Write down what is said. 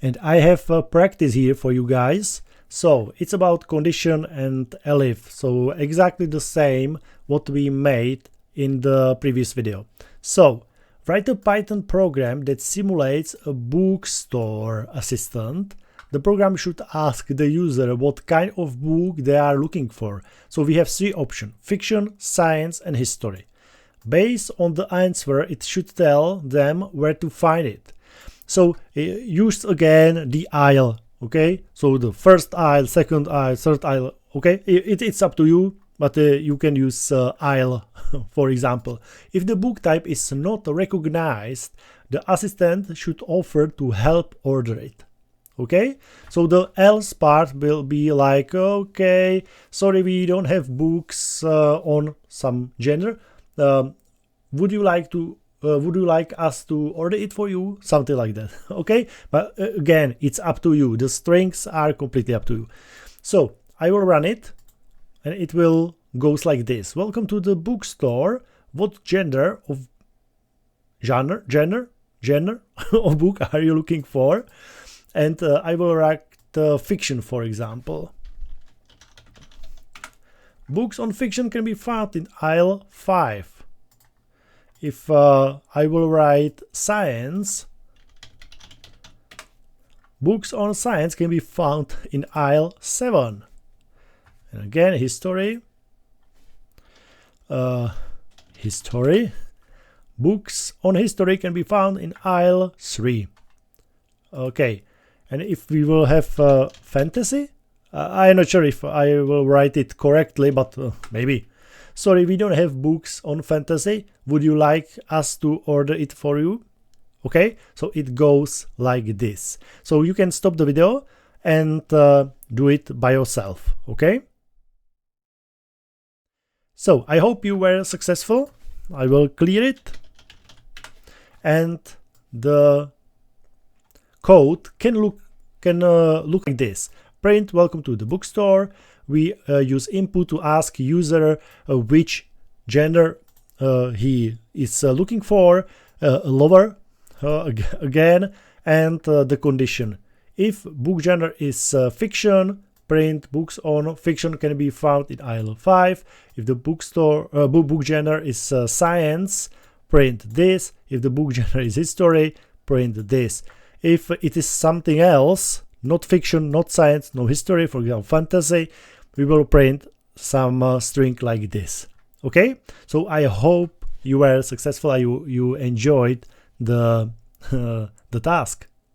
And I have a practice here for you guys. So it's about condition and Elif. So exactly the same what we made in the previous video. So write a Python program that simulates a bookstore assistant. The program should ask the user what kind of book they are looking for. So we have three options: fiction, science, and history. Based on the answer, it should tell them where to find it. So use again the aisle, okay? So the first aisle, second aisle, third aisle, okay? It's up to you, but you can use aisle, for example. If the book type is not recognized, the assistant should offer to help order it. Okay, so the else part will be like, okay, sorry, we don't have books on some genre. Would you like us to order it for you? Something like that. Okay, but again, it's up to you. The strings are completely up to you. So I will run it, and it will goes like this. Welcome to the bookstore. What genre of of book are you looking for? And I will write fiction, for example. Books on fiction can be found in aisle 5. If I will write science, books on science can be found in aisle 7. And again, history. Books on history can be found in aisle 3. Okay. And if we will have fantasy, I'm not sure if I will write it correctly, but maybe. Sorry, we don't have books on fantasy. Would you like us to order it for you? Okay, so it goes like this. So you can stop the video and do it by yourself, okay? So I hope you were successful. I will clear it. And the code can look like this. Print welcome to the bookstore. We use input to ask user which genre he is looking for, lower again, and the condition. If book genre is fiction, print books on fiction can be found in aisle 5. If the book genre is science, print this. If the book genre is history, print this. If it is something else, not fiction, not science, no history, for example, fantasy, we will print some string like this. Okay? So I hope you were successful, you enjoyed the task.